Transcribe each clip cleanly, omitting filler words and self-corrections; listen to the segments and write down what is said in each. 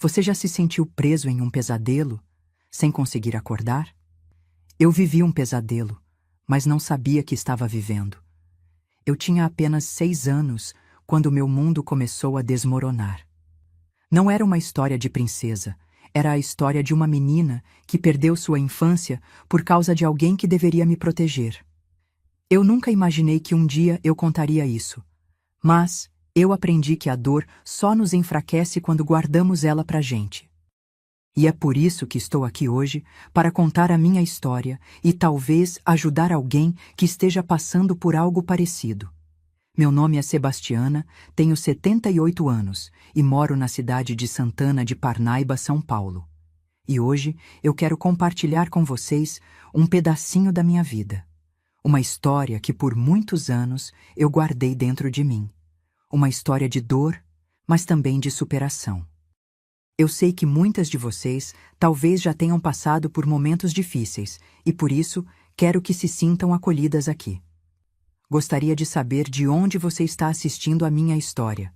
Você já se sentiu preso em um pesadelo, sem conseguir acordar? Eu vivi um pesadelo, mas não sabia que estava vivendo. Eu tinha apenas 6 anos quando meu mundo começou a desmoronar. Não era uma história de princesa, era a história de uma menina que perdeu sua infância por causa de alguém que deveria me proteger. Eu nunca imaginei que um dia eu contaria isso, mas eu aprendi que a dor só nos enfraquece quando guardamos ela pra gente. E é por isso que estou aqui hoje, para contar a minha história e talvez ajudar alguém que esteja passando por algo parecido. Meu nome é Sebastiana, tenho 78 anos e moro na cidade de Santana de Parnaíba, São Paulo. E hoje eu quero compartilhar com vocês um pedacinho da minha vida. Uma história que por muitos anos eu guardei dentro de mim. Uma história de dor, mas também de superação. Eu sei que muitas de vocês talvez já tenham passado por momentos difíceis e por isso quero que se sintam acolhidas aqui. Gostaria de saber de onde você está assistindo a minha história.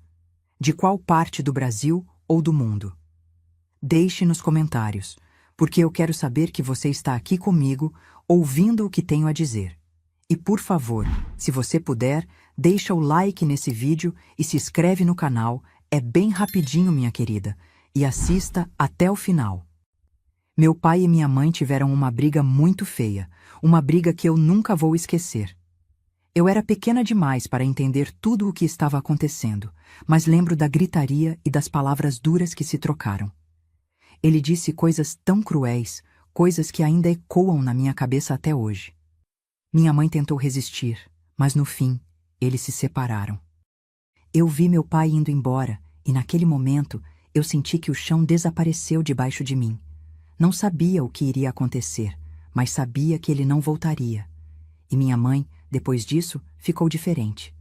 De qual parte do Brasil ou do mundo? Deixe nos comentários, porque eu quero saber que você está aqui comigo, ouvindo o que tenho a dizer. E por favor, se você puder, deixa o like nesse vídeo e se inscreve no canal, é bem rapidinho, minha querida, e assista até o final. Meu pai e minha mãe tiveram uma briga muito feia, uma briga que eu nunca vou esquecer. Eu era pequena demais para entender tudo o que estava acontecendo, mas lembro da gritaria e das palavras duras que se trocaram. Ele disse coisas tão cruéis, coisas que ainda ecoam na minha cabeça até hoje. Minha mãe tentou resistir, mas no fim, eles se separaram. Eu vi meu pai indo embora e naquele momento eu senti que o chão desapareceu debaixo de mim. Não sabia o que iria acontecer, mas sabia que ele não voltaria. E minha mãe, depois disso, ficou diferente.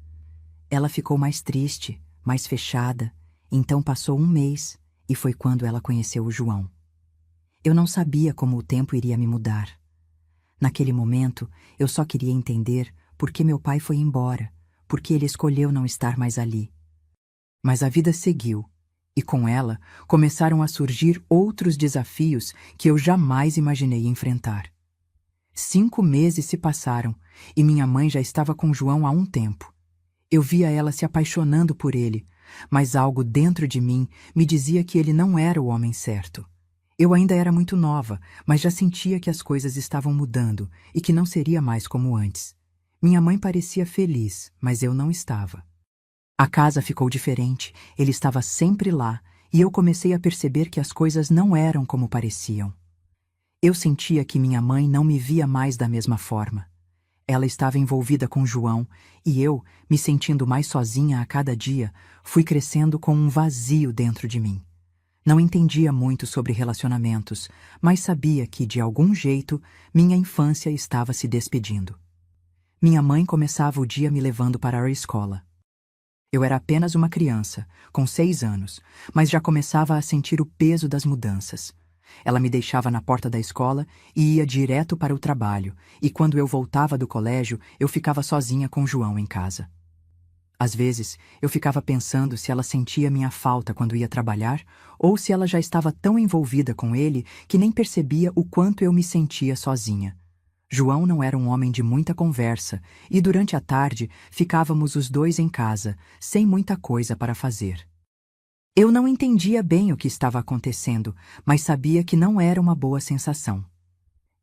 Ela ficou mais triste, mais fechada, então passou um mês e foi quando ela conheceu o João. Eu não sabia como o tempo iria me mudar. Naquele momento, eu só queria entender por que meu pai foi embora, por que ele escolheu não estar mais ali. Mas a vida seguiu, e com ela começaram a surgir outros desafios que eu jamais imaginei enfrentar. 5 meses se passaram, e minha mãe já estava com João há um tempo. Eu via ela se apaixonando por ele, mas algo dentro de mim me dizia que ele não era o homem certo. Eu ainda era muito nova, mas já sentia que as coisas estavam mudando e que não seria mais como antes. Minha mãe parecia feliz, mas eu não estava. A casa ficou diferente, ele estava sempre lá, e eu comecei a perceber que as coisas não eram como pareciam. Eu sentia que minha mãe não me via mais da mesma forma. Ela estava envolvida com João, e eu, me sentindo mais sozinha a cada dia, fui crescendo com um vazio dentro de mim. Não entendia muito sobre relacionamentos, mas sabia que, de algum jeito, minha infância estava se despedindo. Minha mãe começava o dia me levando para a escola. Eu era apenas uma criança, com 6 anos, mas já começava a sentir o peso das mudanças. Ela me deixava na porta da escola e ia direto para o trabalho, e quando eu voltava do colégio, eu ficava sozinha com João em casa. Às vezes, eu ficava pensando se ela sentia minha falta quando ia trabalhar, ou se ela já estava tão envolvida com ele que nem percebia o quanto eu me sentia sozinha. João não era um homem de muita conversa, e durante a tarde ficávamos os dois em casa, sem muita coisa para fazer. Eu não entendia bem o que estava acontecendo, mas sabia que não era uma boa sensação.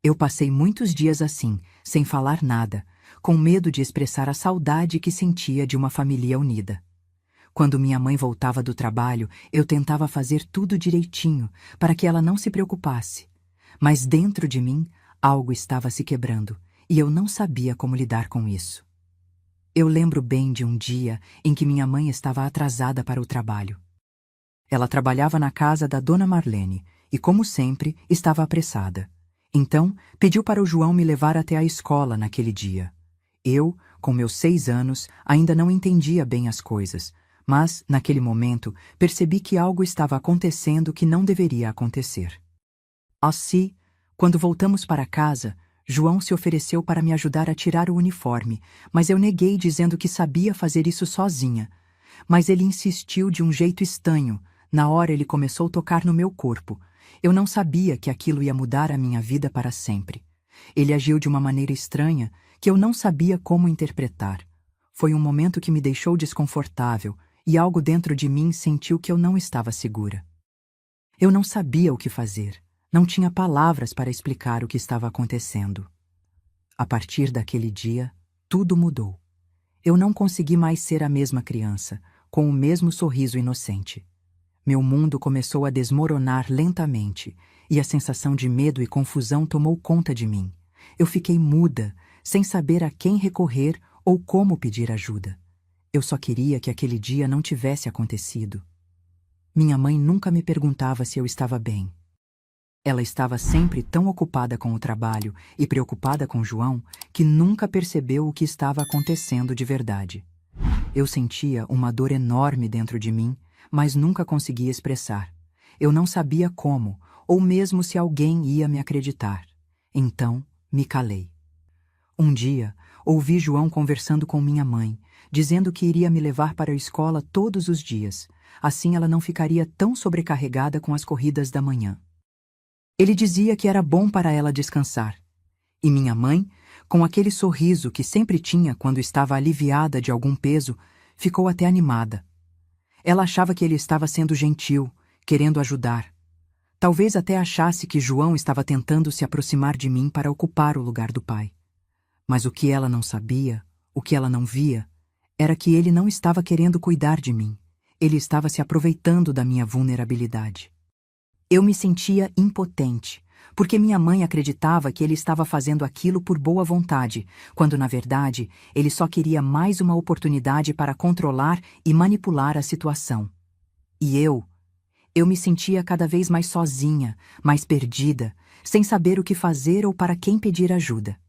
Eu passei muitos dias assim, sem falar nada, com medo de expressar a saudade que sentia de uma família unida. Quando minha mãe voltava do trabalho, eu tentava fazer tudo direitinho, para que ela não se preocupasse. Mas dentro de mim, algo estava se quebrando, e eu não sabia como lidar com isso. Eu lembro bem de um dia em que minha mãe estava atrasada para o trabalho. Ela trabalhava na casa da Dona Marlene, e como sempre, estava apressada. Então, pediu para o João me levar até a escola naquele dia. Eu, com meus 6 anos, ainda não entendia bem as coisas, mas, naquele momento, percebi que algo estava acontecendo que não deveria acontecer. Assim, quando voltamos para casa, João se ofereceu para me ajudar a tirar o uniforme, mas eu neguei dizendo que sabia fazer isso sozinha. Mas ele insistiu de um jeito estranho, Na hora ele começou a tocar no meu corpo. Eu não sabia que aquilo ia mudar a minha vida para sempre. Ele agiu de uma maneira estranha que eu não sabia como interpretar. Foi um momento que me deixou desconfortável e algo dentro de mim sentiu que eu não estava segura. Eu não sabia o que fazer. Não tinha palavras para explicar o que estava acontecendo. A partir daquele dia, tudo mudou. Eu não consegui mais ser a mesma criança, com o mesmo sorriso inocente. Meu mundo começou a desmoronar lentamente, e a sensação de medo e confusão tomou conta de mim. Eu fiquei muda, sem saber a quem recorrer ou como pedir ajuda. Eu só queria que aquele dia não tivesse acontecido. Minha mãe nunca me perguntava se eu estava bem. Ela estava sempre tão ocupada com o trabalho e preocupada com João que nunca percebeu o que estava acontecendo de verdade. Eu sentia uma dor enorme dentro de mim, mas nunca conseguia expressar. Eu não sabia como, ou mesmo se alguém ia me acreditar. Então, me calei. Um dia, ouvi João conversando com minha mãe, dizendo que iria me levar para a escola todos os dias. Assim ela não ficaria tão sobrecarregada com as corridas da manhã. Ele dizia que era bom para ela descansar. E minha mãe, com aquele sorriso que sempre tinha quando estava aliviada de algum peso, ficou até animada. Ela achava que ele estava sendo gentil, querendo ajudar. Talvez até achasse que João estava tentando se aproximar de mim para ocupar o lugar do pai. Mas o que ela não sabia, o que ela não via, era que ele não estava querendo cuidar de mim. Ele estava se aproveitando da minha vulnerabilidade. Eu me sentia impotente, porque minha mãe acreditava que ele estava fazendo aquilo por boa vontade, quando na verdade ele só queria mais uma oportunidade para controlar e manipular a situação. E eu me sentia cada vez mais sozinha, mais perdida, sem saber o que fazer ou para quem pedir ajuda.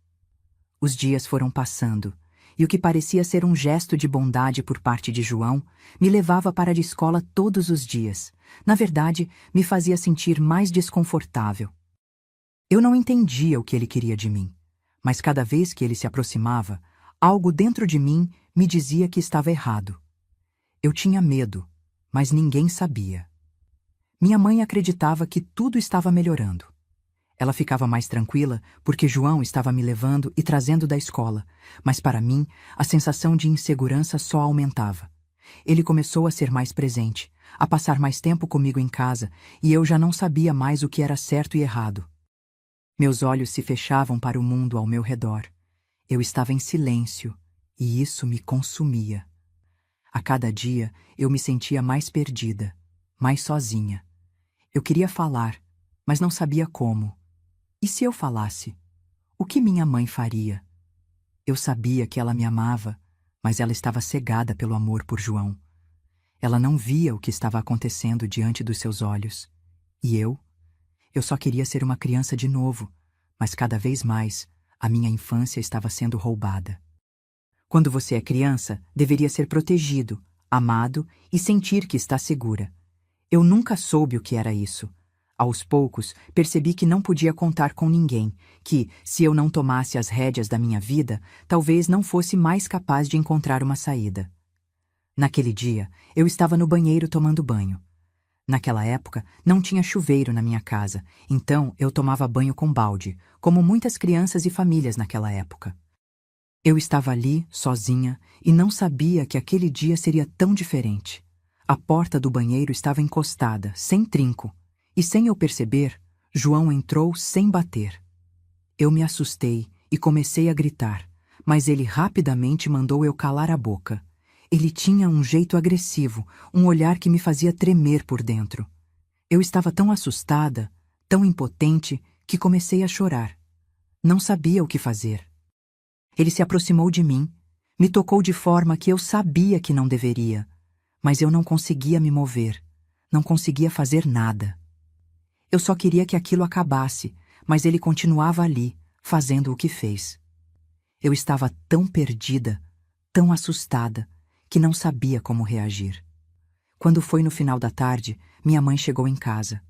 Os dias foram passando, e o que parecia ser um gesto de bondade por parte de João me levava para a escola todos os dias. Na verdade, me fazia sentir mais desconfortável. Eu não entendia o que ele queria de mim, mas cada vez que ele se aproximava, algo dentro de mim me dizia que estava errado. Eu tinha medo, mas ninguém sabia. Minha mãe acreditava que tudo estava melhorando. Ela ficava mais tranquila porque João estava me levando e trazendo da escola, mas para mim a sensação de insegurança só aumentava. Ele começou a ser mais presente, a passar mais tempo comigo em casa, e eu já não sabia mais o que era certo e errado. Meus olhos se fechavam para o mundo ao meu redor. Eu estava em silêncio, e isso me consumia. A cada dia eu me sentia mais perdida, mais sozinha. Eu queria falar, mas não sabia como. E se eu falasse? O que minha mãe faria? Eu sabia que ela me amava, mas ela estava cegada pelo amor por João. Ela não via o que estava acontecendo diante dos seus olhos. E eu só queria ser uma criança de novo, mas cada vez mais a minha infância estava sendo roubada. Quando você é criança, deveria ser protegido, amado e sentir que está segura. Eu nunca soube o que era isso. Aos poucos, percebi que não podia contar com ninguém, que, se eu não tomasse as rédeas da minha vida, talvez não fosse mais capaz de encontrar uma saída. Naquele dia, eu estava no banheiro tomando banho. Naquela época, não tinha chuveiro na minha casa, então eu tomava banho com balde, como muitas crianças e famílias naquela época. Eu estava ali, sozinha, e não sabia que aquele dia seria tão diferente. A porta do banheiro estava encostada, sem trinco, e sem eu perceber, João entrou sem bater. Eu me assustei e comecei a gritar, mas ele rapidamente mandou eu calar a boca. Ele tinha um jeito agressivo, um olhar que me fazia tremer por dentro. Eu estava tão assustada, tão impotente, que comecei a chorar. Não sabia o que fazer. Ele se aproximou de mim, me tocou de forma que eu sabia que não deveria, mas eu não conseguia me mover, não conseguia fazer nada. Eu só queria que aquilo acabasse, mas ele continuava ali, fazendo o que fez. Eu estava tão perdida, tão assustada, que não sabia como reagir. Quando foi no final da tarde, minha mãe chegou em casa.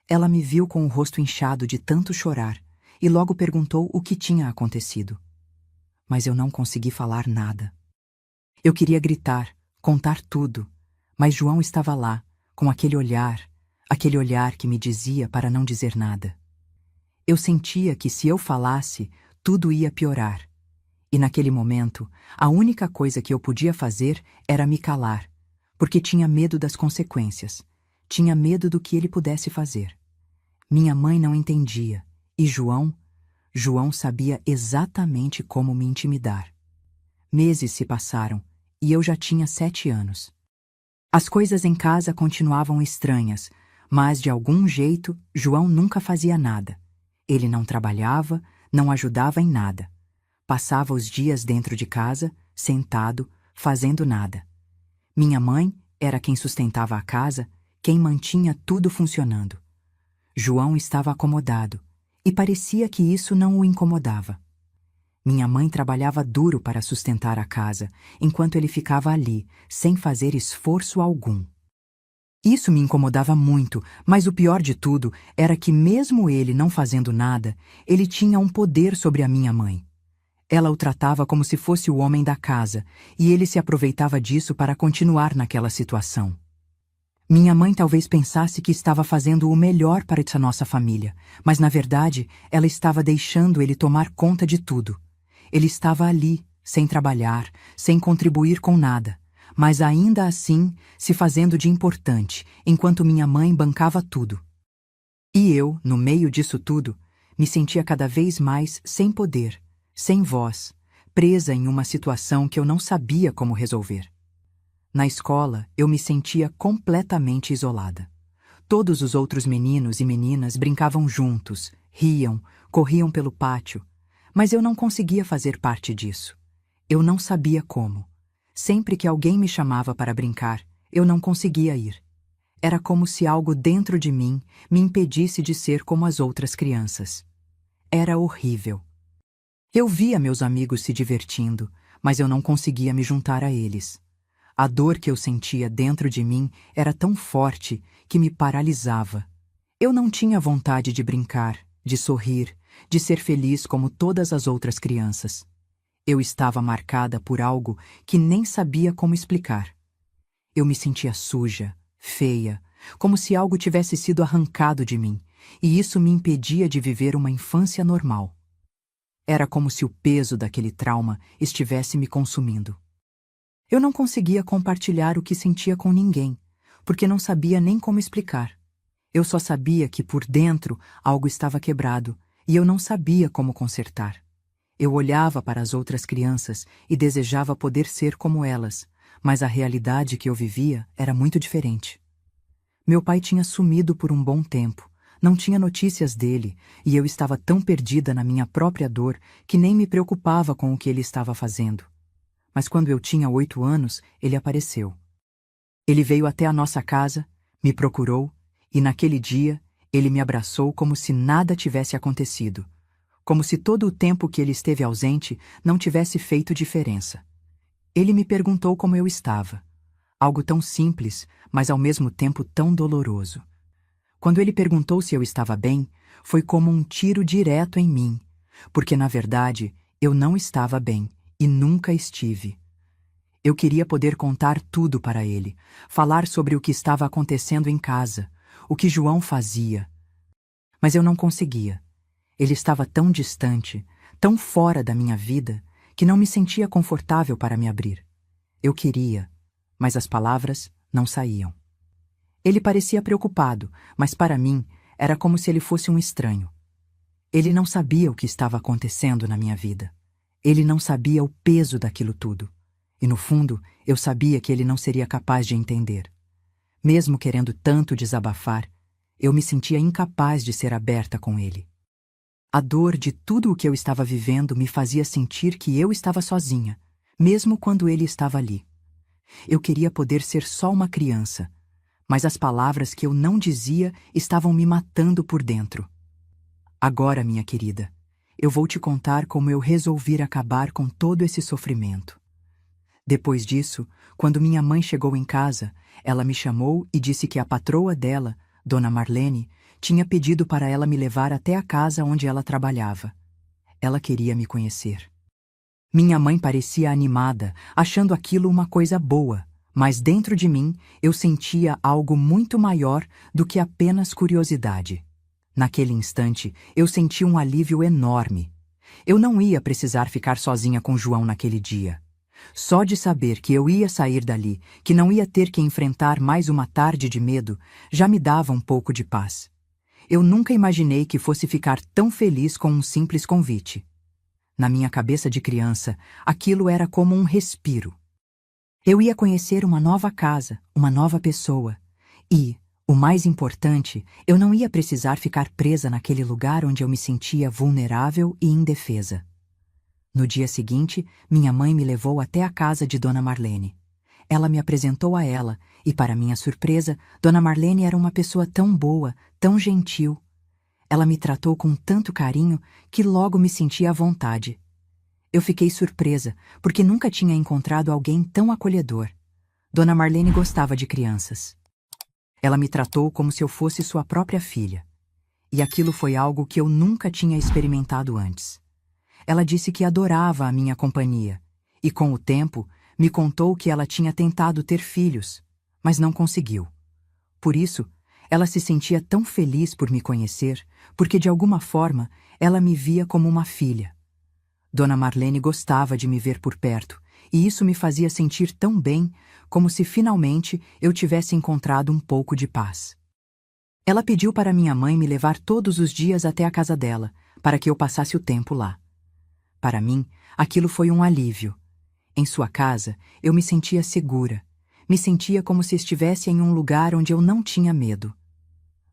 Ela me viu com o rosto inchado de tanto chorar e logo perguntou o que tinha acontecido. Mas eu não consegui falar nada. Eu queria gritar, contar tudo, mas João estava lá, com aquele olhar que me dizia para não dizer nada. Eu sentia que se eu falasse, tudo ia piorar. E naquele momento, a única coisa que eu podia fazer era me calar, porque tinha medo das consequências, tinha medo do que ele pudesse fazer. Minha mãe não entendia, e João sabia exatamente como me intimidar. Meses se passaram, e eu já tinha 7 anos. As coisas em casa continuavam estranhas, mas de algum jeito João nunca fazia nada. Ele não trabalhava, não ajudava em nada. Passava os dias dentro de casa, sentado, fazendo nada. Minha mãe era quem sustentava a casa, quem mantinha tudo funcionando. João estava acomodado, e parecia que isso não o incomodava. Minha mãe trabalhava duro para sustentar a casa, enquanto ele ficava ali, sem fazer esforço algum. Isso me incomodava muito, mas o pior de tudo era que, mesmo ele não fazendo nada, ele tinha um poder sobre a minha mãe. Ela o tratava como se fosse o homem da casa, e ele se aproveitava disso para continuar naquela situação. Minha mãe talvez pensasse que estava fazendo o melhor para essa nossa família, mas na verdade ela estava deixando ele tomar conta de tudo. Ele estava ali, sem trabalhar, sem contribuir com nada, mas ainda assim se fazendo de importante, enquanto minha mãe bancava tudo. E eu, no meio disso tudo, me sentia cada vez mais sem poder, sem voz, presa em uma situação que eu não sabia como resolver. Na escola, eu me sentia completamente isolada. Todos os outros meninos e meninas brincavam juntos, riam, corriam pelo pátio, mas eu não conseguia fazer parte disso. Eu não sabia como. Sempre que alguém me chamava para brincar, eu não conseguia ir. Era como se algo dentro de mim me impedisse de ser como as outras crianças. Era horrível. Eu via meus amigos se divertindo, mas eu não conseguia me juntar a eles. A dor que eu sentia dentro de mim era tão forte que me paralisava. Eu não tinha vontade de brincar, de sorrir, de ser feliz como todas as outras crianças. Eu estava marcada por algo que nem sabia como explicar. Eu me sentia suja, feia, como se algo tivesse sido arrancado de mim, e isso me impedia de viver uma infância normal. Era como se o peso daquele trauma estivesse me consumindo. Eu não conseguia compartilhar o que sentia com ninguém, porque não sabia nem como explicar. Eu só sabia que por dentro algo estava quebrado, e eu não sabia como consertar. Eu olhava para as outras crianças e desejava poder ser como elas, mas a realidade que eu vivia era muito diferente. Meu pai tinha sumido por um bom tempo, não tinha notícias dele, e eu estava tão perdida na minha própria dor que nem me preocupava com o que ele estava fazendo. Mas quando eu tinha 8 anos, ele apareceu. Ele veio até a nossa casa, me procurou, e naquele dia ele me abraçou como se nada tivesse acontecido, como se todo o tempo que ele esteve ausente não tivesse feito diferença. Ele me perguntou como eu estava. Algo tão simples, mas ao mesmo tempo tão doloroso. Quando ele perguntou se eu estava bem, foi como um tiro direto em mim, porque na verdade eu não estava bem e nunca estive. Eu queria poder contar tudo para ele, falar sobre o que estava acontecendo em casa, o que João fazia. Mas eu não conseguia. Ele estava tão distante, tão fora da minha vida, que não me sentia confortável para me abrir. Eu queria, mas as palavras não saíam. Ele parecia preocupado, mas para mim era como se ele fosse um estranho. Ele não sabia o que estava acontecendo na minha vida. Ele não sabia o peso daquilo tudo. E no fundo, eu sabia que ele não seria capaz de entender. Mesmo querendo tanto desabafar, eu me sentia incapaz de ser aberta com ele. A dor de tudo o que eu estava vivendo me fazia sentir que eu estava sozinha, mesmo quando ele estava ali. Eu queria poder ser só uma criança, mas as palavras que eu não dizia estavam me matando por dentro. Agora, minha querida, eu vou te contar como eu resolvi acabar com todo esse sofrimento. Depois disso, quando minha mãe chegou em casa, ela me chamou e disse que a patroa dela, Dona Marlene, tinha pedido para ela me levar até a casa onde ela trabalhava. Ela queria me conhecer. Minha mãe parecia animada, achando aquilo uma coisa boa, Mas dentro de mim eu sentia algo muito maior do que apenas curiosidade. Naquele instante, eu senti um alívio enorme. Eu não ia precisar ficar sozinha com João naquele dia. Só de saber que eu ia sair dali, que não ia ter que enfrentar mais uma tarde de medo, já me dava um pouco de paz. Eu nunca imaginei que fosse ficar tão feliz com um simples convite. Na minha cabeça de criança, aquilo era como um respiro. Eu ia conhecer uma nova casa, uma nova pessoa. E, o mais importante, eu não ia precisar ficar presa naquele lugar onde eu me sentia vulnerável e indefesa. No dia seguinte, minha mãe me levou até a casa de Dona Marlene. Ela me apresentou a ela, e para minha surpresa, Dona Marlene era uma pessoa tão boa, tão gentil. Ela me tratou com tanto carinho que logo me senti à vontade. Eu fiquei surpresa, porque nunca tinha encontrado alguém tão acolhedor. Dona Marlene gostava de crianças. Ela me tratou como se eu fosse sua própria filha. E aquilo foi algo que eu nunca tinha experimentado antes. Ela disse que adorava a minha companhia, e com o tempo me contou que ela tinha tentado ter filhos, mas não conseguiu. Por isso, ela se sentia tão feliz por me conhecer, porque de alguma forma ela me via como uma filha. Dona Marlene gostava de me ver por perto, e isso me fazia sentir tão bem, como se finalmente eu tivesse encontrado um pouco de paz. Ela pediu para minha mãe me levar todos os dias até a casa dela, para que eu passasse o tempo lá. Para mim, aquilo foi um alívio. Em sua casa, eu me sentia segura. Me sentia como se estivesse em um lugar onde eu não tinha medo.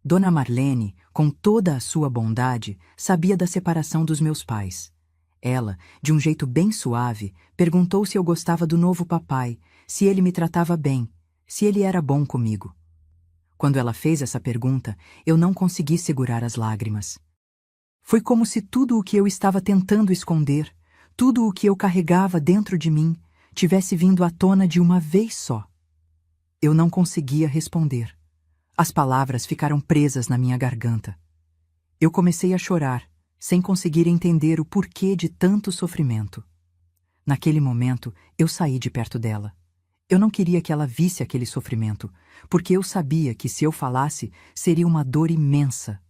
Dona Marlene, com toda a sua bondade, sabia da separação dos meus pais. Ela, de um jeito bem suave, perguntou se eu gostava do novo papai, se ele me tratava bem, se ele era bom comigo. Quando ela fez essa pergunta, eu não consegui segurar as lágrimas. Foi como se tudo o que eu estava tentando esconder, tudo o que eu carregava dentro de mim, tivesse vindo à tona de uma vez só. Eu não conseguia responder. As palavras ficaram presas na minha garganta. Eu comecei a chorar, sem conseguir entender o porquê de tanto sofrimento. Naquele momento, eu saí de perto dela. Eu não queria que ela visse aquele sofrimento, porque eu sabia que se eu falasse, seria uma dor imensa.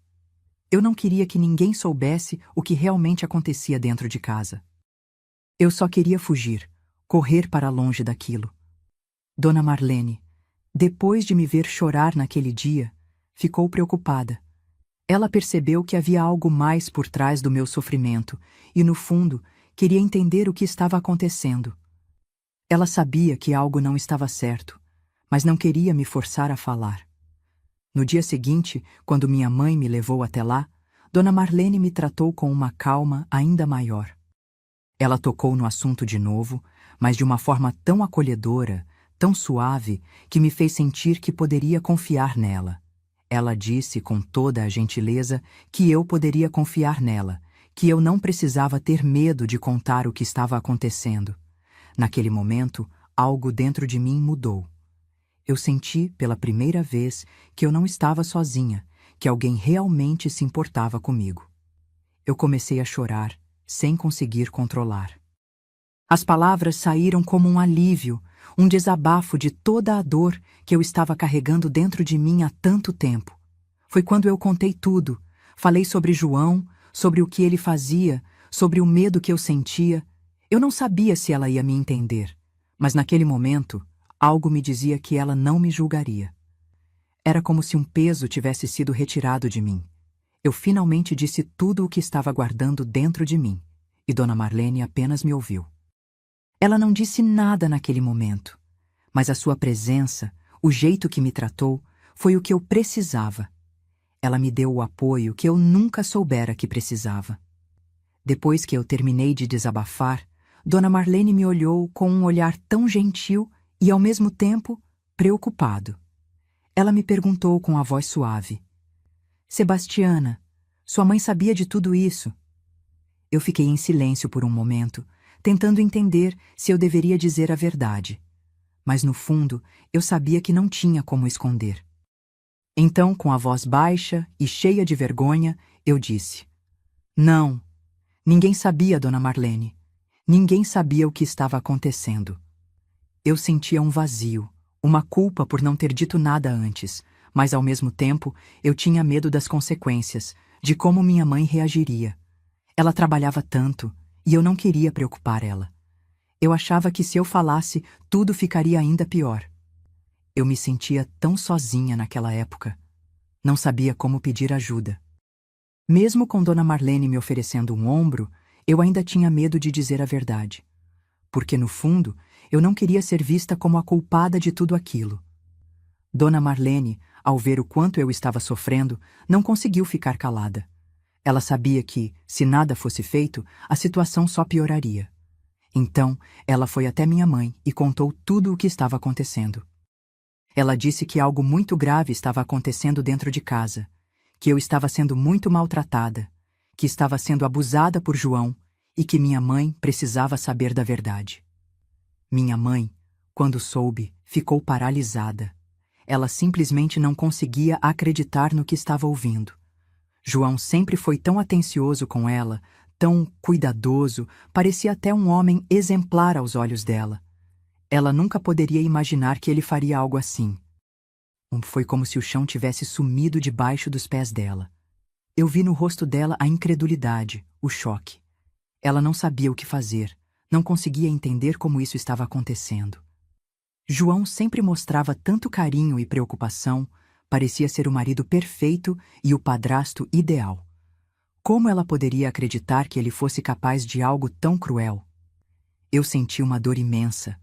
Eu não queria que ninguém soubesse o que realmente acontecia dentro de casa. Eu só queria fugir, correr para longe daquilo. Dona Marlene, depois de me ver chorar naquele dia, ficou preocupada. Ela percebeu que havia algo mais por trás do meu sofrimento e, no fundo, queria entender o que estava acontecendo. Ela sabia que algo não estava certo, mas não queria me forçar a falar. No dia seguinte, quando minha mãe me levou até lá, Dona Marlene me tratou com uma calma ainda maior. Ela tocou no assunto de novo, mas de uma forma tão acolhedora, tão suave, que me fez sentir que poderia confiar nela. Ela disse com toda a gentileza que eu poderia confiar nela, que eu não precisava ter medo de contar o que estava acontecendo. Naquele momento, algo dentro de mim mudou. Eu senti, pela primeira vez, que eu não estava sozinha, que alguém realmente se importava comigo. Eu comecei a chorar, sem conseguir controlar. As palavras saíram como um alívio, um desabafo de toda a dor que eu estava carregando dentro de mim há tanto tempo. Foi quando eu contei tudo. Falei sobre João, sobre o que ele fazia, sobre o medo que eu sentia. Eu não sabia se ela ia me entender, mas naquele momento, algo me dizia que ela não me julgaria. Era como se um peso tivesse sido retirado de mim. Eu finalmente disse tudo o que estava guardando dentro de mim, e Dona Marlene apenas me ouviu. Ela não disse nada naquele momento, mas a sua presença, o jeito que me tratou, foi o que eu precisava. Ela me deu o apoio que eu nunca soubera que precisava. Depois que eu terminei de desabafar, Dona Marlene me olhou com um olhar tão gentil e, ao mesmo tempo, preocupado. Ela me perguntou com a voz suave: Sebastiana, sua mãe sabia de tudo isso? Eu fiquei em silêncio por um momento, tentando entender se eu deveria dizer a verdade. Mas, no fundo, eu sabia que não tinha como esconder. Então, com a voz baixa e cheia de vergonha, eu disse: Não, ninguém sabia, Dona Marlene. Ninguém sabia o que estava acontecendo. Eu sentia um vazio, Uma culpa por não ter dito nada antes, mas ao mesmo tempo eu tinha medo das consequências, de como minha mãe reagiria. Ela trabalhava tanto, e eu não queria preocupar ela. Eu achava que se eu falasse, tudo ficaria ainda pior. Eu me sentia tão sozinha naquela época. Não sabia como pedir ajuda. Mesmo com Dona Marlene me oferecendo um ombro, eu ainda tinha medo de dizer a verdade. Porque, no fundo, eu não queria ser vista como a culpada de tudo aquilo. Dona Marlene, ao ver o quanto eu estava sofrendo, não conseguiu ficar calada. Ela sabia que, se nada fosse feito, a situação só pioraria. Então, ela foi até minha mãe e contou tudo o que estava acontecendo. Ela disse que algo muito grave estava acontecendo dentro de casa, que eu estava sendo muito maltratada, que estava sendo abusada por João e que minha mãe precisava saber da verdade. Minha mãe, quando soube, ficou paralisada. Ela simplesmente não conseguia acreditar no que estava ouvindo. João sempre foi tão atencioso com ela, tão cuidadoso, parecia até um homem exemplar aos olhos dela. Ela nunca poderia imaginar que ele faria algo assim. Foi como se o chão tivesse sumido debaixo dos pés dela. Eu vi no rosto dela a incredulidade, o choque. Ela não sabia o que fazer, não conseguia entender como isso estava acontecendo. João sempre mostrava tanto carinho e preocupação, parecia ser o marido perfeito e o padrasto ideal. Como ela poderia acreditar que ele fosse capaz de algo tão cruel? Eu senti uma dor imensa,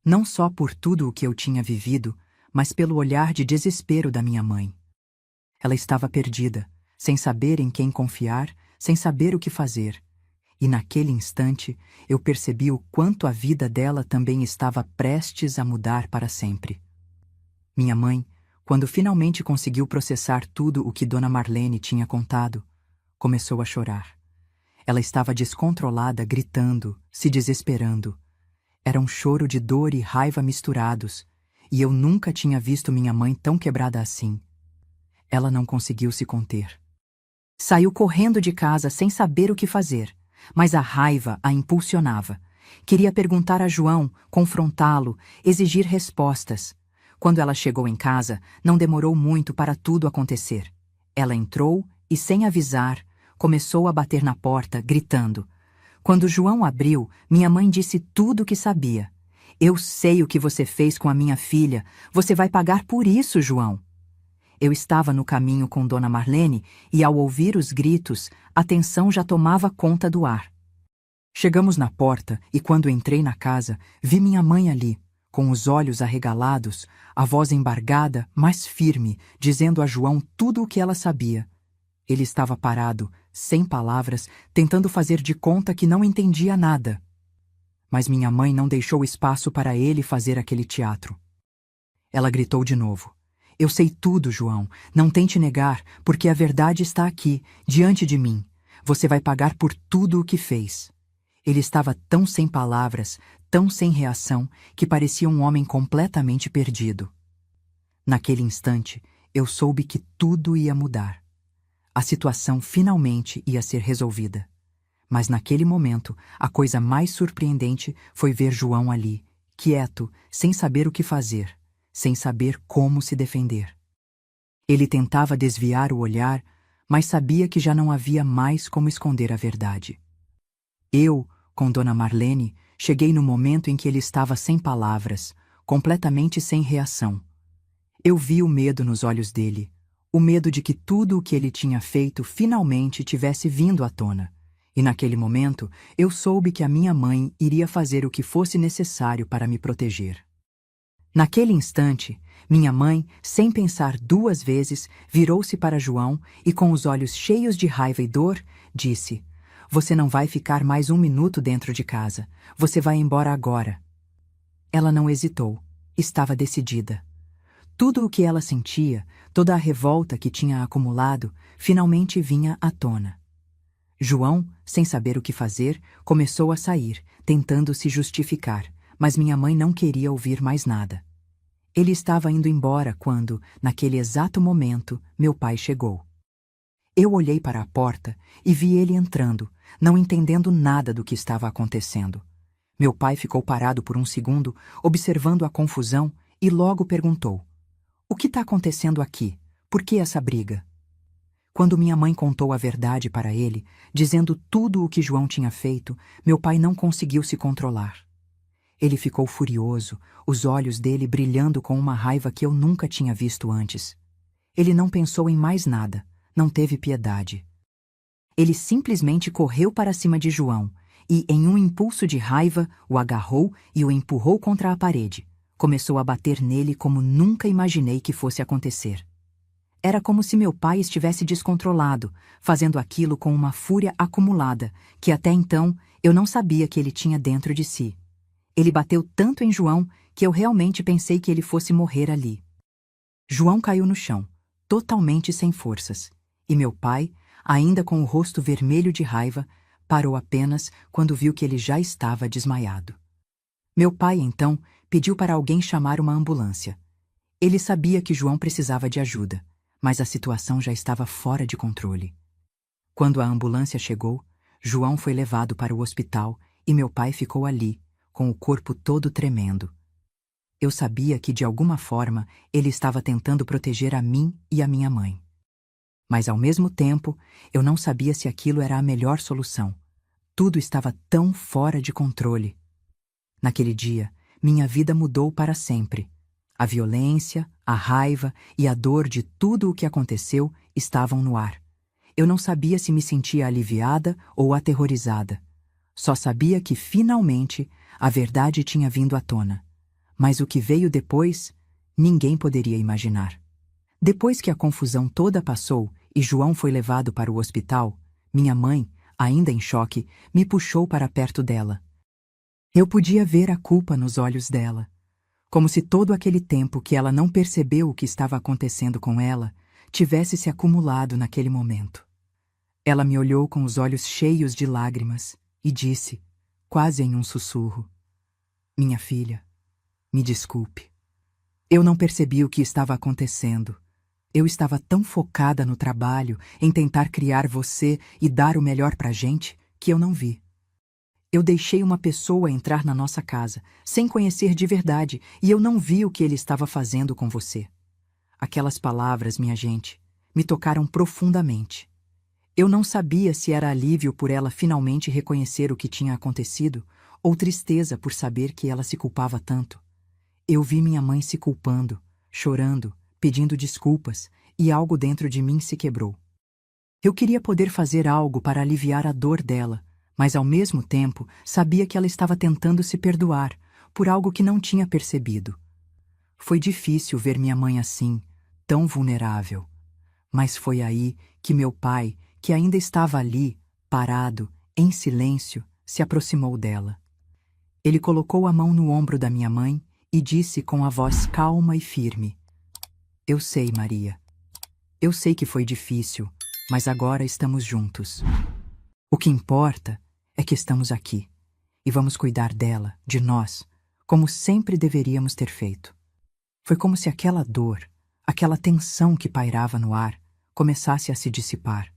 não só por tudo o que eu tinha vivido, mas pelo olhar de desespero da minha mãe. Ela estava perdida, sem saber em quem confiar, sem saber o que fazer. E naquele instante, eu percebi o quanto a vida dela também estava prestes a mudar para sempre. Minha mãe, quando finalmente conseguiu processar tudo o que Dona Marlene tinha contado, começou a chorar. Ela estava descontrolada, gritando, se desesperando. Era um choro de dor e raiva misturados, e eu nunca tinha visto minha mãe tão quebrada assim. Ela não conseguiu se conter. Saiu correndo de casa sem saber o que fazer, mas a raiva a impulsionava. Queria perguntar a João, confrontá-lo, exigir respostas. Quando ela chegou em casa, não demorou muito para tudo acontecer. Ela entrou e, sem avisar, começou a bater na porta, gritando. Quando João abriu, minha mãe disse tudo o que sabia. Eu sei o que você fez com a minha filha. Você vai pagar por isso, João. Eu estava no caminho com Dona Marlene e, ao ouvir os gritos, a tensão já tomava conta do ar. Chegamos na porta e, quando entrei na casa, vi minha mãe ali, com os olhos arregalados, a voz embargada, mas firme, dizendo a João tudo o que ela sabia. Ele estava parado, sem palavras, tentando fazer de conta que não entendia nada. Mas minha mãe não deixou espaço para ele fazer aquele teatro. Ela gritou de novo. Eu sei tudo, João. Não tente negar, porque a verdade está aqui, diante de mim. Você vai pagar por tudo o que fez. Ele estava tão sem palavras, tão sem reação, que parecia um homem completamente perdido. Naquele instante, eu soube que tudo ia mudar. A situação finalmente ia ser resolvida. Mas naquele momento, a coisa mais surpreendente foi ver João ali, quieto, sem saber o que fazer, sem saber como se defender. Ele tentava desviar o olhar, mas sabia que já não havia mais como esconder a verdade. Eu, com Dona Marlene, cheguei no momento em que ele estava sem palavras, completamente sem reação. Eu vi o medo nos olhos dele, o medo de que tudo o que ele tinha feito finalmente tivesse vindo à tona. E naquele momento, eu soube que a minha mãe iria fazer o que fosse necessário para me proteger. Naquele instante, minha mãe, sem pensar duas vezes, virou-se para João e, com os olhos cheios de raiva e dor, disse: Você não vai ficar mais um minuto dentro de casa. Você vai embora agora. Ela não hesitou. Estava decidida. Tudo o que ela sentia, toda a revolta que tinha acumulado, finalmente vinha à tona. João, sem saber o que fazer, começou a sair, tentando se justificar, mas minha mãe não queria ouvir mais nada. Ele estava indo embora quando, naquele exato momento, meu pai chegou. Eu olhei para a porta e vi ele entrando, não entendendo nada do que estava acontecendo. Meu pai ficou parado por um segundo, observando a confusão, e logo perguntou: "O que está acontecendo aqui? Por que essa briga?" Quando minha mãe contou a verdade para ele, dizendo tudo o que João tinha feito, meu pai não conseguiu se controlar. Ele ficou furioso, os olhos dele brilhando com uma raiva que eu nunca tinha visto antes. Ele não pensou em mais nada, não teve piedade. Ele simplesmente correu para cima de João e, em um impulso de raiva, o agarrou e o empurrou contra a parede. Começou a bater nele como nunca imaginei que fosse acontecer. Era como se meu pai estivesse descontrolado, fazendo aquilo com uma fúria acumulada, que até então eu não sabia que ele tinha dentro de si. Ele bateu tanto em João que eu realmente pensei que ele fosse morrer ali. João caiu no chão, totalmente sem forças, e meu pai, ainda com o rosto vermelho de raiva, parou apenas quando viu que ele já estava desmaiado. Meu pai, então, pediu para alguém chamar uma ambulância. Ele sabia que João precisava de ajuda, mas a situação já estava fora de controle. Quando a ambulância chegou, João foi levado para o hospital e meu pai ficou ali, com o corpo todo tremendo. Eu sabia que, de alguma forma, ele estava tentando proteger a mim e a minha mãe. Mas, ao mesmo tempo, eu não sabia se aquilo era a melhor solução. Tudo estava tão fora de controle. Naquele dia, minha vida mudou para sempre. A violência, a raiva e a dor de tudo o que aconteceu estavam no ar. Eu não sabia se me sentia aliviada ou aterrorizada. Só sabia que, finalmente, a verdade tinha vindo à tona. Mas o que veio depois, ninguém poderia imaginar. Depois que a confusão toda passou e João foi levado para o hospital, minha mãe, ainda em choque, me puxou para perto dela. Eu podia ver a culpa nos olhos dela. Como se todo aquele tempo que ela não percebeu o que estava acontecendo com ela, tivesse se acumulado naquele momento. Ela me olhou com os olhos cheios de lágrimas e disse, quase em um sussurro: "Minha filha, me desculpe. Eu não percebi o que estava acontecendo. Eu estava tão focada no trabalho, em tentar criar você e dar o melhor pra gente, que eu não vi. Eu deixei uma pessoa entrar na nossa casa, sem conhecer de verdade, e eu não vi o que ele estava fazendo com você." Aquelas palavras, minha gente, me tocaram profundamente. Eu não sabia se era alívio por ela finalmente reconhecer o que tinha acontecido, ou tristeza por saber que ela se culpava tanto. Eu vi minha mãe se culpando, chorando, pedindo desculpas, e algo dentro de mim se quebrou. Eu queria poder fazer algo para aliviar a dor dela, mas ao mesmo tempo sabia que ela estava tentando se perdoar por algo que não tinha percebido. Foi difícil ver minha mãe assim, tão vulnerável. Mas foi aí que meu pai, que ainda estava ali, parado, em silêncio, se aproximou dela. Ele colocou a mão no ombro da minha mãe e disse com a voz calma e firme: "Eu sei, Maria. Eu sei que foi difícil, mas agora estamos juntos. O que importa é que estamos aqui e vamos cuidar dela, de nós, como sempre deveríamos ter feito." Foi como se aquela dor, aquela tensão que pairava no ar, começasse a se dissipar.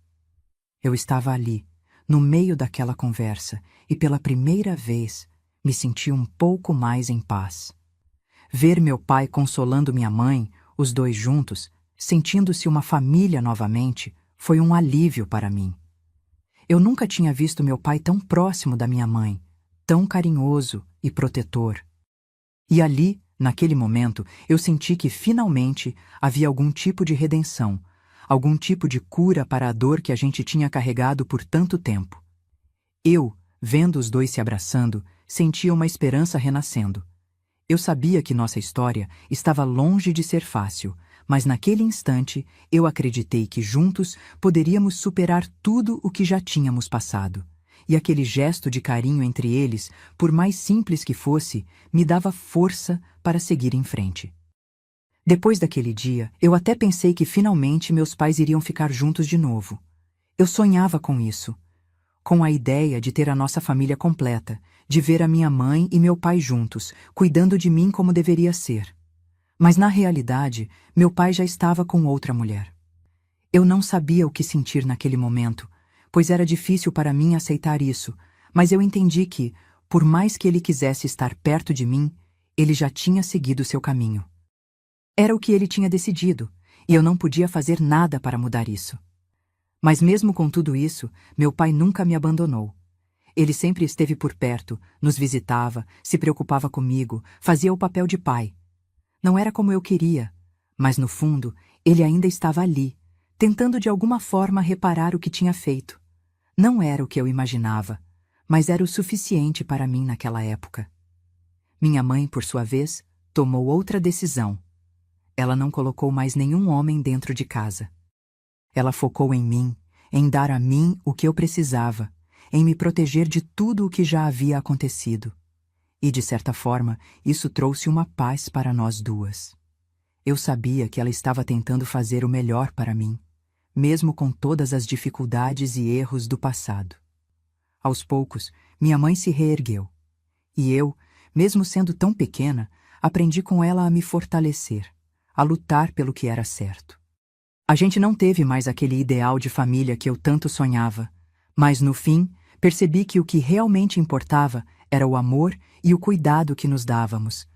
Eu estava ali, no meio daquela conversa, e pela primeira vez me senti um pouco mais em paz. Ver meu pai consolando minha mãe, os dois juntos, sentindo-se uma família novamente, foi um alívio para mim. Eu nunca tinha visto meu pai tão próximo da minha mãe, tão carinhoso e protetor. E ali, naquele momento, eu senti que finalmente havia algum tipo de redenção, algum tipo de cura para a dor que a gente tinha carregado por tanto tempo. Eu, vendo os dois se abraçando, sentia uma esperança renascendo. Eu sabia que nossa história estava longe de ser fácil, mas naquele instante eu acreditei que juntos poderíamos superar tudo o que já tínhamos passado. E aquele gesto de carinho entre eles, por mais simples que fosse, me dava força para seguir em frente. Depois daquele dia, eu até pensei que finalmente meus pais iriam ficar juntos de novo. Eu sonhava com isso, com a ideia de ter a nossa família completa, de ver a minha mãe e meu pai juntos, cuidando de mim como deveria ser. Mas na realidade, meu pai já estava com outra mulher. Eu não sabia o que sentir naquele momento, pois era difícil para mim aceitar isso, mas eu entendi que, por mais que ele quisesse estar perto de mim, ele já tinha seguido seu caminho. Era o que ele tinha decidido, e eu não podia fazer nada para mudar isso. Mas mesmo com tudo isso, meu pai nunca me abandonou. Ele sempre esteve por perto, nos visitava, se preocupava comigo, fazia o papel de pai. Não era como eu queria, mas no fundo, ele ainda estava ali, tentando de alguma forma reparar o que tinha feito. Não era o que eu imaginava, mas era o suficiente para mim naquela época. Minha mãe, por sua vez, tomou outra decisão. Ela não colocou mais nenhum homem dentro de casa. Ela focou em mim, em dar a mim o que eu precisava, em me proteger de tudo o que já havia acontecido. E, de certa forma, isso trouxe uma paz para nós duas. Eu sabia que ela estava tentando fazer o melhor para mim, mesmo com todas as dificuldades e erros do passado. Aos poucos, minha mãe se reergueu. E eu, mesmo sendo tão pequena, aprendi com ela a me fortalecer, a lutar pelo que era certo. A gente não teve mais aquele ideal de família que eu tanto sonhava, mas no fim, percebi que o que realmente importava era o amor e o cuidado que nos dávamos.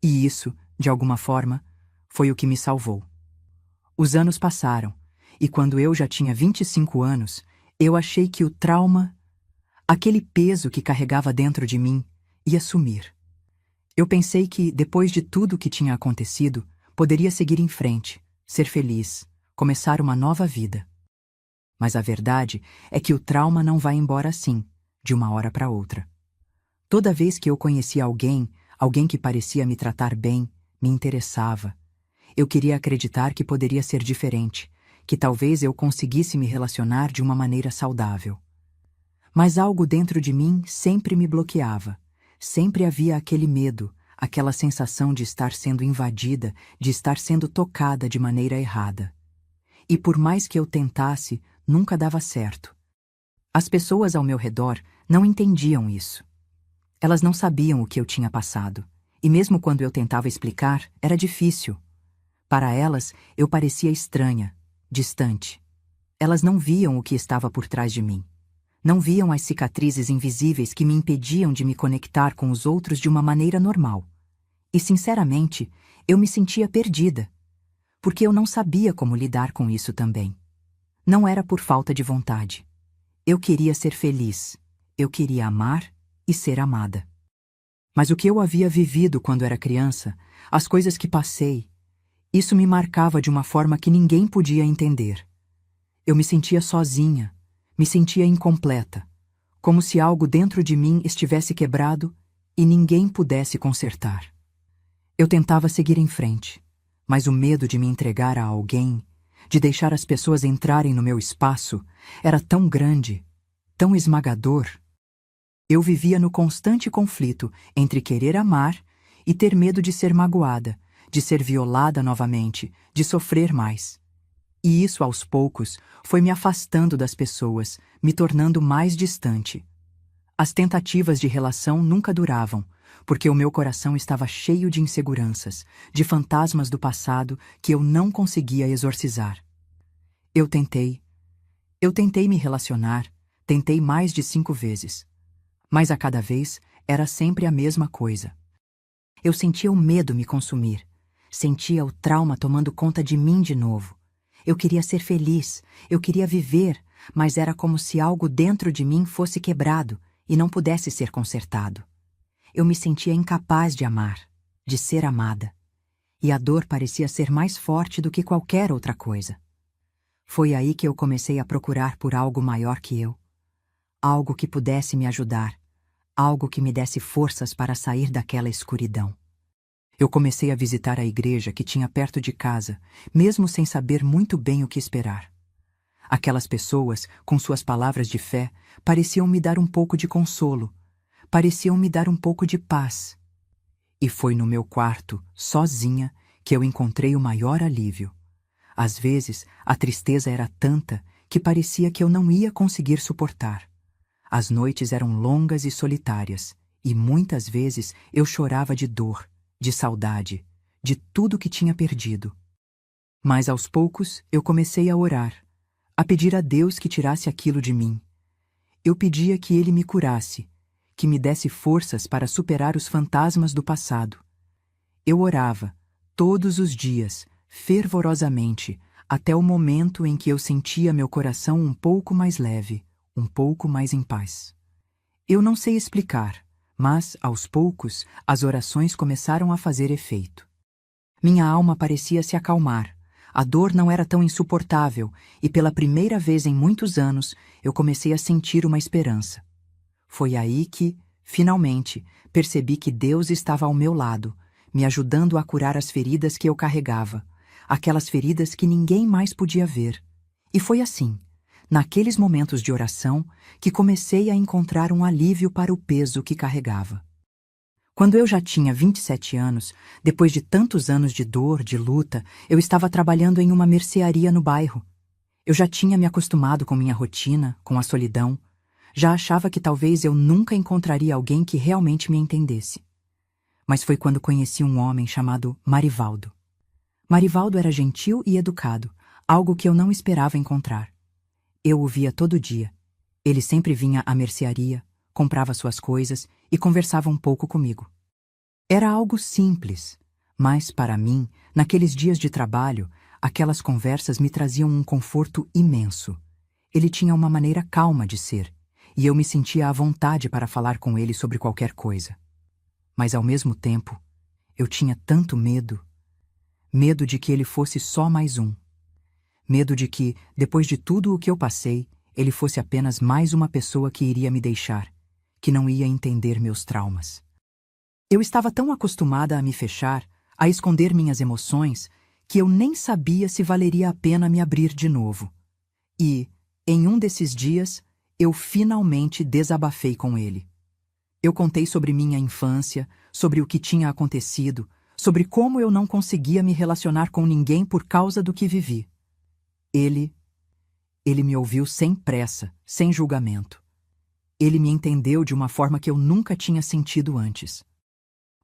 E isso, de alguma forma, foi o que me salvou. Os anos passaram, e quando eu já tinha 25 anos, eu achei que o trauma, aquele peso que carregava dentro de mim, ia sumir. Eu pensei que, depois de tudo o que tinha acontecido, poderia seguir em frente, ser feliz, começar uma nova vida. Mas a verdade é que o trauma não vai embora assim, de uma hora para outra. Toda vez que eu conhecia alguém que parecia me tratar bem, me interessava, eu queria acreditar que poderia ser diferente, que talvez eu conseguisse me relacionar de uma maneira saudável. Mas algo dentro de mim sempre me bloqueava. Sempre havia aquele medo, aquela sensação de estar sendo invadida, de estar sendo tocada de maneira errada. E por mais que eu tentasse, nunca dava certo. As pessoas ao meu redor não entendiam isso. Elas não sabiam o que eu tinha passado, e mesmo quando eu tentava explicar, era difícil. Para elas, eu parecia estranha, distante. Elas não viam o que estava por trás de mim. Não viam as cicatrizes invisíveis que me impediam de me conectar com os outros de uma maneira normal. E, sinceramente, eu me sentia perdida, porque eu não sabia como lidar com isso também. Não era por falta de vontade. Eu queria ser feliz, eu queria amar e ser amada. Mas o que eu havia vivido quando era criança, as coisas que passei, isso me marcava de uma forma que ninguém podia entender. Eu me sentia sozinha, me sentia incompleta, como se algo dentro de mim estivesse quebrado e ninguém pudesse consertar. Eu tentava seguir em frente, mas o medo de me entregar a alguém, de deixar as pessoas entrarem no meu espaço, era tão grande, tão esmagador. Eu vivia no constante conflito entre querer amar e ter medo de ser magoada, de ser violada novamente, de sofrer mais. E isso, aos poucos, foi me afastando das pessoas, me tornando mais distante. As tentativas de relação nunca duravam, porque o meu coração estava cheio de inseguranças, de fantasmas do passado que eu não conseguia exorcizar. Eu tentei me relacionar, tentei mais de 5 vezes. Mas a cada vez era sempre a mesma coisa. Eu sentia o medo me consumir, sentia o trauma tomando conta de mim de novo. Eu queria ser feliz, eu queria viver, mas era como se algo dentro de mim fosse quebrado e não pudesse ser consertado. Eu me sentia incapaz de amar, de ser amada. E a dor parecia ser mais forte do que qualquer outra coisa. Foi aí que eu comecei a procurar por algo maior que eu. Algo que pudesse me ajudar, algo que me desse forças para sair daquela escuridão. Eu comecei a visitar a igreja que tinha perto de casa, mesmo sem saber muito bem o que esperar. Aquelas pessoas, com suas palavras de fé, pareciam me dar um pouco de consolo, pareciam me dar um pouco de paz. E foi no meu quarto, sozinha, que eu encontrei o maior alívio. Às vezes, a tristeza era tanta que parecia que eu não ia conseguir suportar. As noites eram longas e solitárias, e muitas vezes eu chorava de dor, de saudade, de tudo que tinha perdido. Mas aos poucos eu comecei a orar, a pedir a Deus que tirasse aquilo de mim. Eu pedia que Ele me curasse, que me desse forças para superar os fantasmas do passado. Eu orava, todos os dias, fervorosamente, até o momento em que eu sentia meu coração um pouco mais leve, um pouco mais em paz. Eu não sei explicar, mas, aos poucos, as orações começaram a fazer efeito. Minha alma parecia se acalmar, a dor não era tão insuportável e pela primeira vez em muitos anos eu comecei a sentir uma esperança. Foi aí que, finalmente, percebi que Deus estava ao meu lado, me ajudando a curar as feridas que eu carregava, aquelas feridas que ninguém mais podia ver. E foi assim, naqueles momentos de oração, que comecei a encontrar um alívio para o peso que carregava. Quando eu já tinha 27 anos, depois de tantos anos de dor, de luta, eu estava trabalhando em uma mercearia no bairro. Eu já tinha me acostumado com minha rotina, com a solidão. Já achava que talvez eu nunca encontraria alguém que realmente me entendesse. Mas foi quando conheci um homem chamado Marivaldo. Marivaldo era gentil e educado, algo que eu não esperava encontrar. Eu o via todo dia. Ele sempre vinha à mercearia, comprava suas coisas e conversava um pouco comigo. Era algo simples, mas, para mim, naqueles dias de trabalho, aquelas conversas me traziam um conforto imenso. Ele tinha uma maneira calma de ser, e eu me sentia à vontade para falar com ele sobre qualquer coisa. Mas, ao mesmo tempo, eu tinha tanto medo. Medo de que ele fosse só mais um. Medo de que, depois de tudo o que eu passei, ele fosse apenas mais uma pessoa que iria me deixar, que não ia entender meus traumas. Eu estava tão acostumada a me fechar, a esconder minhas emoções, que eu nem sabia se valeria a pena me abrir de novo. E, em um desses dias, eu finalmente desabafei com ele. Eu contei sobre minha infância, sobre o que tinha acontecido, sobre como eu não conseguia me relacionar com ninguém por causa do que vivi. Ele me ouviu sem pressa, sem julgamento. Ele me entendeu de uma forma que eu nunca tinha sentido antes.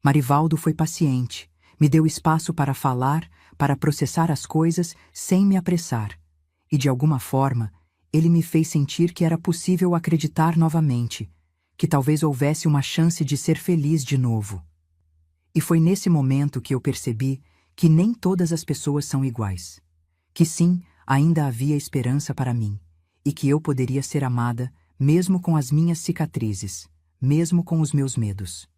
Marivaldo foi paciente, me deu espaço para falar, para processar as coisas sem me apressar. E de alguma forma, ele me fez sentir que era possível acreditar novamente, que talvez houvesse uma chance de ser feliz de novo. E foi nesse momento que eu percebi que nem todas as pessoas são iguais. Que sim, ainda havia esperança para mim, e que eu poderia ser amada mesmo com as minhas cicatrizes, mesmo com os meus medos.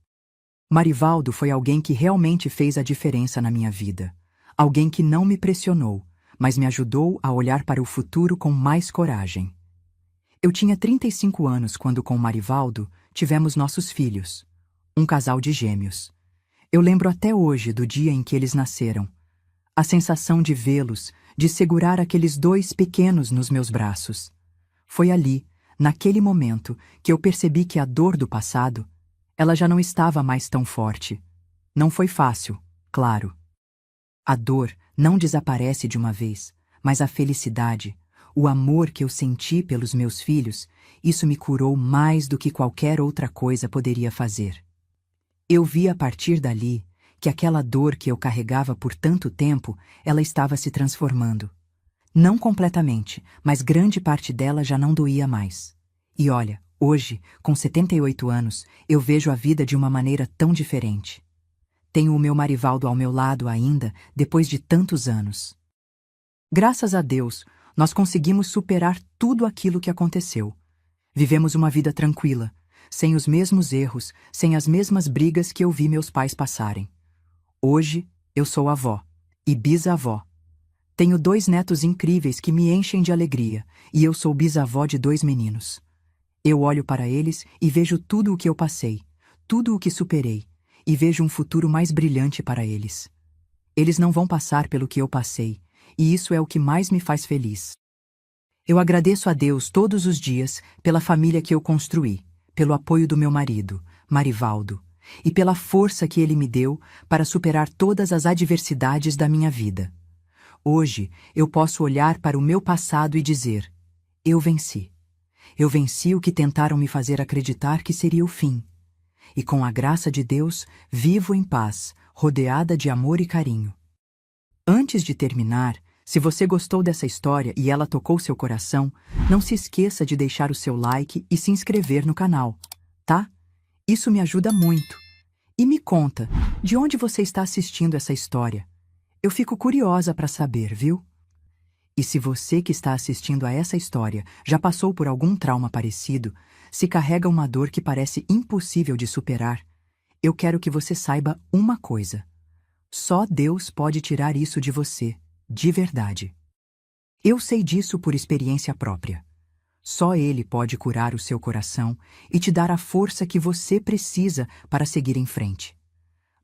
Marivaldo foi alguém que realmente fez a diferença na minha vida. Alguém que não me pressionou, mas me ajudou a olhar para o futuro com mais coragem. Eu tinha 35 anos quando, com Marivaldo, tivemos nossos filhos, um casal de gêmeos. Eu lembro até hoje do dia em que eles nasceram. A sensação de vê-los, de segurar aqueles dois pequenos nos meus braços. Foi ali, naquele momento, que eu percebi que a dor do passado, ela já não estava mais tão forte. Não foi fácil, claro. A dor não desaparece de uma vez, mas a felicidade, o amor que eu senti pelos meus filhos, isso me curou mais do que qualquer outra coisa poderia fazer. Eu vi a partir dali que aquela dor que eu carregava por tanto tempo, ela estava se transformando. Não completamente, mas grande parte dela já não doía mais. E olha, hoje, com 78 anos, eu vejo a vida de uma maneira tão diferente. Tenho o meu Marivaldo ao meu lado ainda, depois de tantos anos. Graças a Deus, nós conseguimos superar tudo aquilo que aconteceu. Vivemos uma vida tranquila, sem os mesmos erros, sem as mesmas brigas que eu vi meus pais passarem. Hoje, eu sou avó e bisavó. Tenho 2 netos incríveis que me enchem de alegria, e eu sou bisavó de 2 meninos. Eu olho para eles e vejo tudo o que eu passei, tudo o que superei, e vejo um futuro mais brilhante para eles. Eles não vão passar pelo que eu passei, e isso é o que mais me faz feliz. Eu agradeço a Deus todos os dias pela família que eu construí, pelo apoio do meu marido, Marivaldo, e pela força que ele me deu para superar todas as adversidades da minha vida. Hoje, eu posso olhar para o meu passado e dizer: eu venci. Eu venci o que tentaram me fazer acreditar que seria o fim. E com a graça de Deus, vivo em paz, rodeada de amor e carinho. Antes de terminar, se você gostou dessa história e ela tocou seu coração, não se esqueça de deixar o seu like e se inscrever no canal, tá? Isso me ajuda muito. E me conta, de onde você está assistindo essa história? Eu fico curiosa para saber, viu? E se você que está assistindo a essa história já passou por algum trauma parecido, se carrega uma dor que parece impossível de superar, eu quero que você saiba uma coisa. Só Deus pode tirar isso de você, de verdade. Eu sei disso por experiência própria. Só Ele pode curar o seu coração e te dar a força que você precisa para seguir em frente.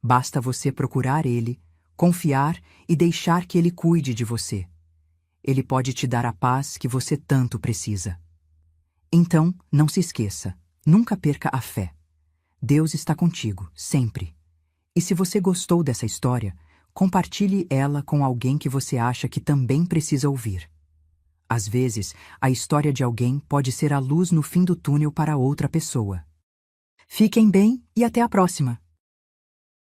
Basta você procurar Ele, confiar e deixar que Ele cuide de você. Ele pode te dar a paz que você tanto precisa. Então, não se esqueça, nunca perca a fé. Deus está contigo, sempre. E se você gostou dessa história, compartilhe ela com alguém que você acha que também precisa ouvir. Às vezes, a história de alguém pode ser a luz no fim do túnel para outra pessoa. Fiquem bem e até a próxima!